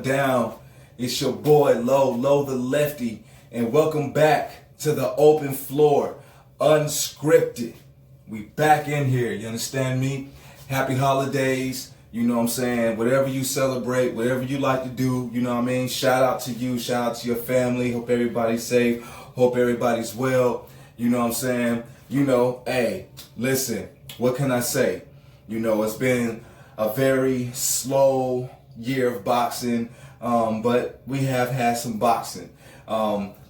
down? It's your boy Low the Lefty, and welcome back to the open floor, unscripted. We back in here, you understand me? Happy holidays, you know what I'm saying? Whatever you celebrate, whatever you like to do, you know what I mean? Shout out to you, shout out to your family. Hope everybody's safe, hope everybody's well, you know what I'm saying? You know, hey, listen, what can I say? You know, it's been a very slow year of boxing, but we have had some boxing.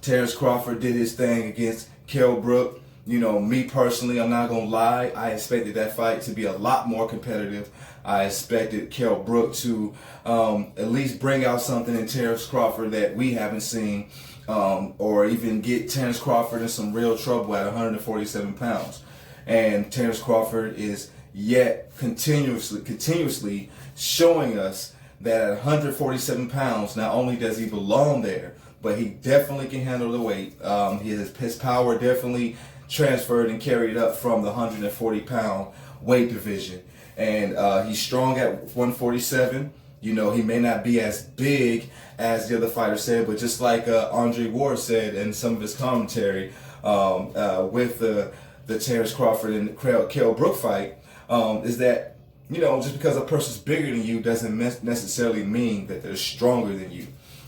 Terrence Crawford did his thing against Kell Brook. You know, me personally, I'm not gonna lie, I expected that fight to be a lot more competitive. I expected Kell Brook to at least bring out something in Terrence Crawford that we haven't seen, or even get Terrence Crawford in some real trouble at 147 pounds. And Terrence Crawford is yet continuously showing us that at 147 pounds, not only does he belong there, but he definitely can handle the weight. His power definitely transferred and carried up from the 140-pound weight division. And he's strong at 147. You know, he may not be as big as the other fighter said, but just like Andre Ward said in some of his commentary with the Terrence Crawford and Kell Brook fight, is that, you know, just because a person's bigger than you doesn't necessarily mean that they're stronger than you.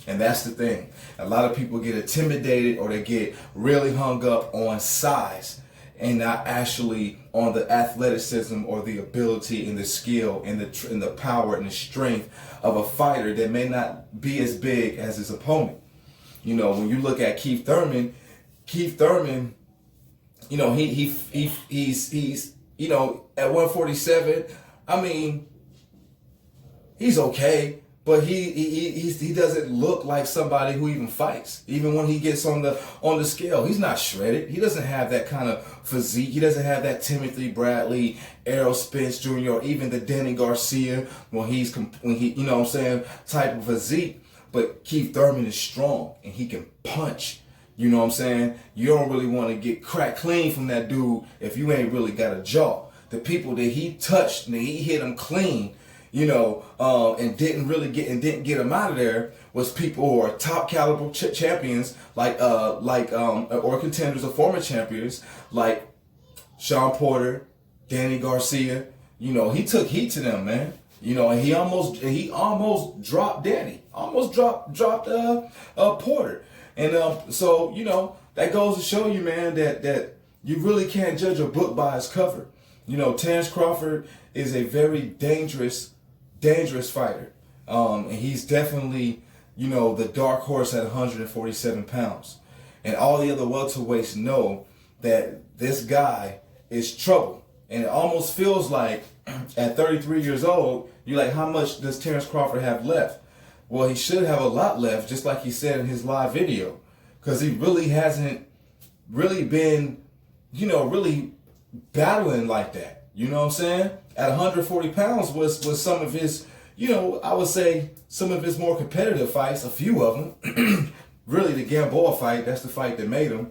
And that's the thing. A lot of people get intimidated, or they get really hung up on size and not actually on the athleticism or the ability and the skill and the power and the strength of a fighter that may not be as big as his opponent. You know, when you look at Keith Thurman, you know, he's you know, at 147, I mean, he's okay, but he doesn't look like somebody who even fights. Even when he gets on the scale, he's not shredded. He doesn't have that kind of physique. He doesn't have that Timothy Bradley, Errol Spence Jr., or even the Danny Garcia when he you know what I'm saying, type of physique. But Keith Thurman is strong and he can punch. You know what I'm saying? You don't really want to get cracked clean from that dude if you ain't really got a jaw. The people that he touched and he hit them clean, you know, and didn't get him out of there was people who are top caliber champions or contenders or former champions like Sean Porter, Danny Garcia. You know, he took heat to them, man. You know, and he almost dropped Danny, almost dropped Porter. And so, you know, that goes to show you, man, that you really can't judge a book by its cover. You know, Terrence Crawford is a very dangerous fighter. And he's definitely, you know, the dark horse at 147 pounds. And all the other welterweights know that this guy is trouble. And it almost feels like at 33 years old, you're like, how much does Terrence Crawford have left? Well, he should have a lot left, just like he said in his live video, because he really hasn't really been, you know, really battling like that. You know what I'm saying? At 140 pounds was some of his, you know, I would say some of his more competitive fights, a few of them. Really, the Gamboa fight, that's the fight that made him.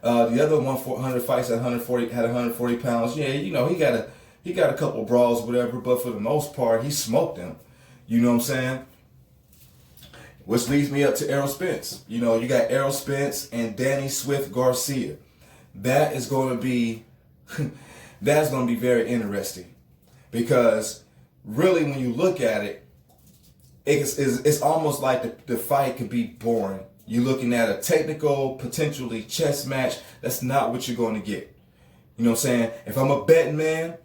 The other 100 fights at 140 pounds. Yeah, you know, he got a couple brawls, whatever, but for the most part, he smoked them. You know what I'm saying? Which leads me up to Errol Spence. You know, you got Errol Spence and Danny Swift Garcia. That is going to be, that's going to be very interesting, because really, when you look at it, it's almost like the fight could be boring. You're looking at a technical, potentially chess match. That's not what you're going to get. You know what I'm saying? If I'm a betting man,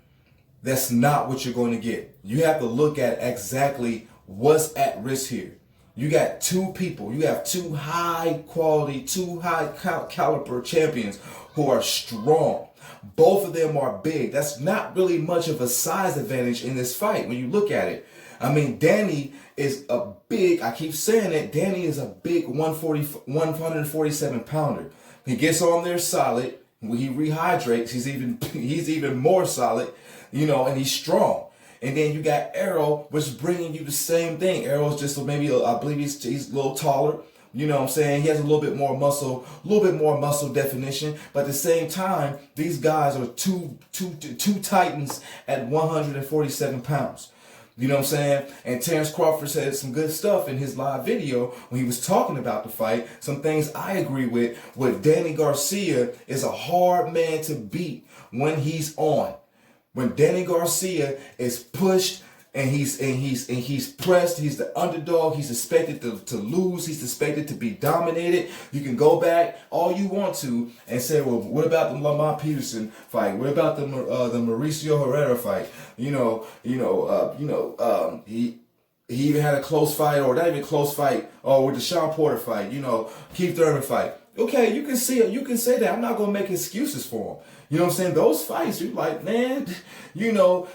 that's not what you're going to get. You have to look at exactly what's at risk here. You got two people, you have two high quality, two high caliber champions who are strong. Both of them are big. That's not really much of a size advantage in this fight when you look at it. I mean, Danny is a big, I keep saying it, Danny is a big 147 pounder. He gets on there solid. When he rehydrates, he's even more solid, you know, and he's strong. And then you got Errol, which is bringing you the same thing. Errol's just maybe, I believe he's a little taller. You know what I'm saying? He has a little bit more muscle definition. But at the same time, these guys are two titans at 147 pounds. You know what I'm saying? And Terrence Crawford said some good stuff in his live video when he was talking about the fight. Some things I agree with. With Danny Garcia is a hard man to beat when he's on. When Danny Garcia is pushed and he's pressed, he's the underdog, he's expected to lose, he's expected to be dominated. You can go back all you want to and say, well, what about the Lamont Peterson fight? What about the Mauricio Herrera fight? He even had a close fight, or not even close fight, or with the Sean Porter fight, Keith Thurman fight. Okay, you can see it. You can say that. I'm not gonna make excuses for him. You know what I'm saying? Those fights, you're like, man, that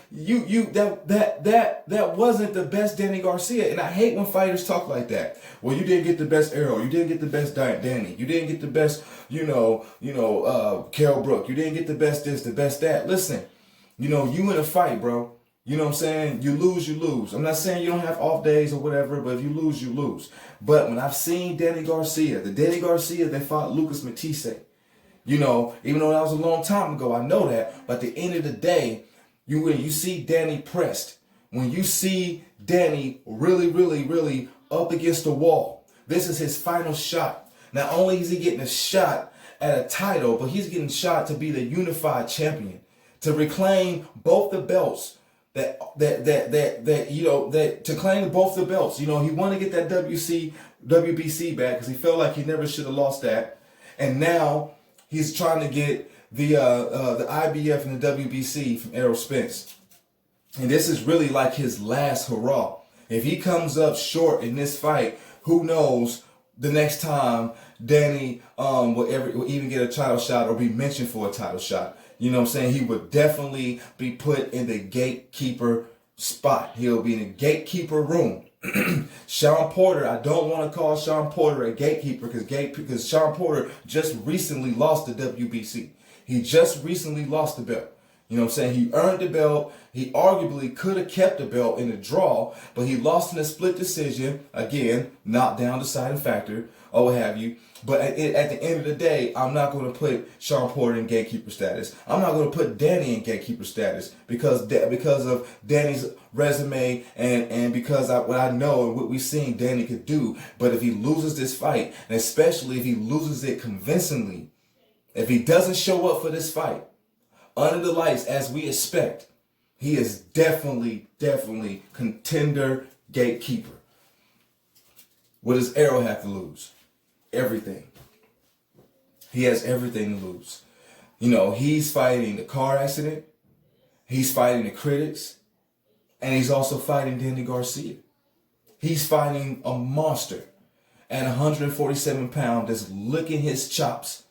wasn't the best Danny Garcia. And I hate when fighters talk like that. Well, you didn't get the best Errol. You didn't get the best Danny. You didn't get the best, Carol Brook. You didn't get the best this, the best that. Listen, you in a fight, bro. You know what I'm saying? You lose, you lose. I'm not saying you don't have off days or whatever, but if you lose, you lose. But when I've seen Danny Garcia, the Danny Garcia that fought Lucas Matisse, even though that was a long time ago, I know that. But at the end of the day, when you see Danny pressed, when you see Danny really, really, really up against the wall, this is his final shot. Not only is he getting a shot at a title, but he's getting shot to be the unified champion, to reclaim both the belts. To claim both the belts. He wanted to get that WBC back because he felt like he never should have lost that. And now he's trying to get the IBF and the WBC from Errol Spence. And this is really like his last hurrah. If he comes up short in this fight, who knows the next time Danny will even get a title shot or be mentioned for a title shot. You know what I'm saying? He would definitely be put in the gatekeeper spot. He'll be in the gatekeeper room. Sean Porter, I don't want to call Sean Porter a gatekeeper because Sean Porter just recently lost the WBC. He just recently lost the belt. You know what I'm saying? He earned the belt. He arguably could have kept the belt in a draw, but he lost in a split decision. Again, knockdown deciding factor, or what have you. But at the end of the day, I'm not going to put Sean Porter in gatekeeper status. I'm not going to put Danny in gatekeeper status because of Danny's resume and because what I know and what we've seen Danny could do. But if he loses this fight, and especially if he loses it convincingly, if he doesn't show up for this fight under the lights as we expect, he is definitely contender gatekeeper. What does Errol have to lose? Everything. He has everything to lose. He's fighting the car accident. He's fighting the critics. And he's also fighting Danny Garcia. He's fighting a monster at 147 pounds that's licking his chops.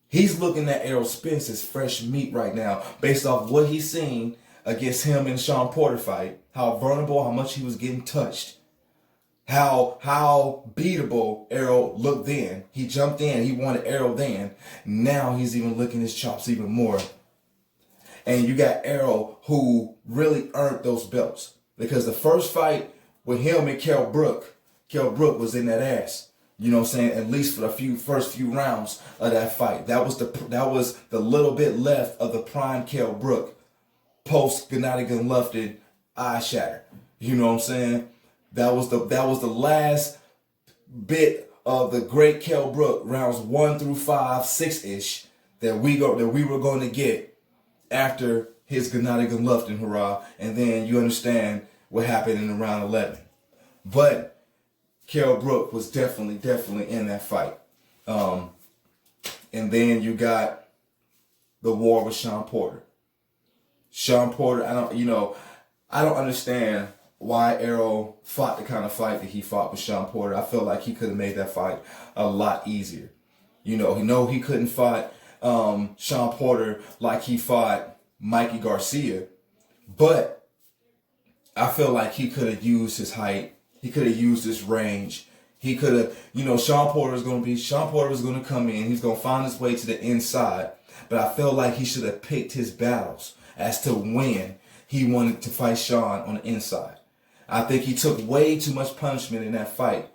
He's looking at Errol Spence as fresh meat right now based off what he's seen against him in the Sean Porter fight. How vulnerable, how much he was getting touched. How beatable Errol looked then. He jumped in. He wanted Errol then. Now he's even licking his chops even more. And you got Errol who really earned those belts. Because the first fight with him and Kell Brook was in that ass. You know what I'm saying? At least for the first few rounds of that fight. That was the little bit left of the prime Kell Brook post Gennady Golovkin eye shatter. You know what I'm saying? That was the last bit of the great Kell Brook rounds 1 through 5, 6-ish that we were going to get after his Gennady Golovkin hurrah, and then you understand what happened in round 11. But Kell Brook was definitely in that fight. And then you got the war with Sean Porter. Sean Porter, I don't understand why Errol fought the kind of fight that he fought with Sean Porter. I feel like he could have made that fight a lot easier. He couldn't fight Sean Porter like he fought Mikey Garcia, but I feel like he could have used his height. He could have used his range. He could have, Sean Porter was going to come in. He's going to find his way to the inside. But I felt like he should have picked his battles as to when he wanted to fight Sean on the inside. I think he took way too much punishment in that fight.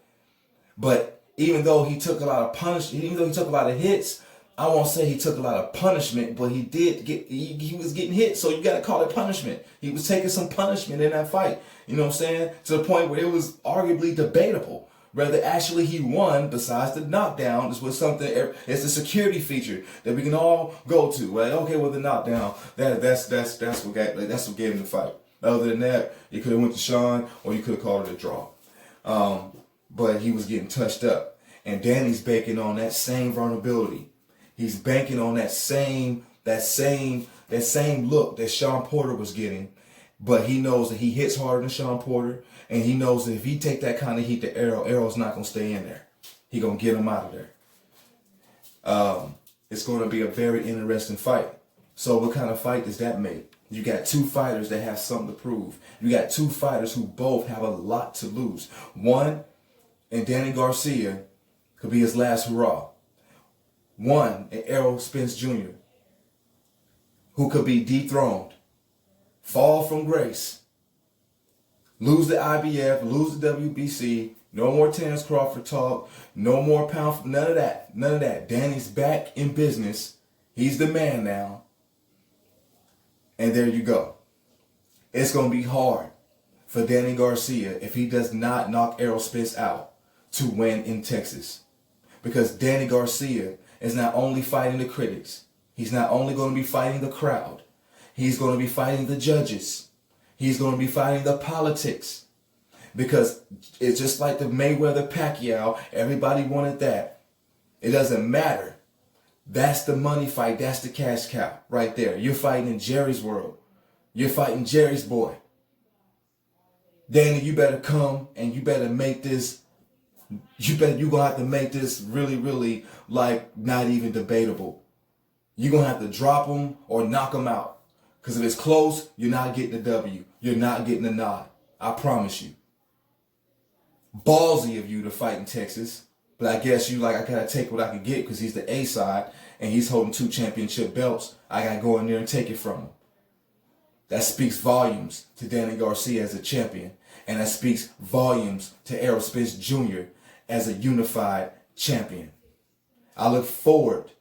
But even though he took a lot of hits, I won't say he took a lot of punishment, but he was getting hit, so you got to call it punishment. He was taking some punishment in that fight, you know what I'm saying? To the point where it was arguably debatable whether actually he won. Besides the knockdown, this was something, it's a security feature that we can all go to. Like, okay, well, the knockdown, that's what gave him the fight. Other than that, you could have went to Sean, or you could have called it a draw. But he was getting touched up, and Danny's banking on that same vulnerability. He's banking on that same look that Sean Porter was getting, but he knows that he hits harder than Sean Porter, and he knows that if he take that kind of heat to Errol, Errol's not gonna stay in there. He gonna get him out of there. It's gonna be a very interesting fight. So what kind of fight does that make? You got two fighters that have something to prove. You got two fighters who both have a lot to lose. One, and Danny Garcia, could be his last hurrah. One, and Errol Spence Jr., who could be dethroned, fall from grace, lose the IBF, lose the WBC, no more Terence Crawford talk, no more pound, none of that, none of that. Danny's back in business. He's the man now. And there you go. It's going to be hard for Danny Garcia, if he does not knock Errol Spence out, to win in Texas. Because Danny Garcia is not only fighting the critics, he's not only going to be fighting the crowd, he's going to be fighting the judges, he's going to be fighting the politics. Because it's just like the Mayweather-Pacquiao, everybody wanted that. It doesn't matter. That's the money fight, that's the cash cow right there. You're fighting in Jerry's world. You're fighting Jerry's boy. Danny, you better come and you better make this, you're going to have to make this really, really, like, not even debatable. You're going to have to drop him or knock him out. Because if it's close, you're not getting the W. You're not getting the nod. I promise you. Ballsy of you to fight in Texas. But I guess you like, I got to take what I can get because he's the A side and he's holding 2 championship belts. I got to go in there and take it from him. That speaks volumes to Danny Garcia as a champion. And that speaks volumes to Errol Spence Jr. as a unified champion. I look forward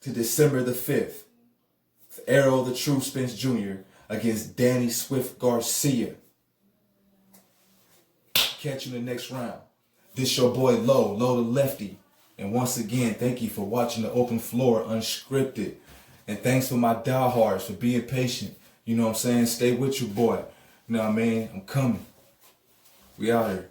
to December the 5th. Errol the True Spence Jr. against Danny Swift Garcia. Catch you in the next round. This your boy Lo the Lefty. And once again, thank you for watching The Open Floor Unscripted. And thanks for my diehards for being patient. You know what I'm saying? Stay with your boy. You know what I mean? I'm coming. We out here.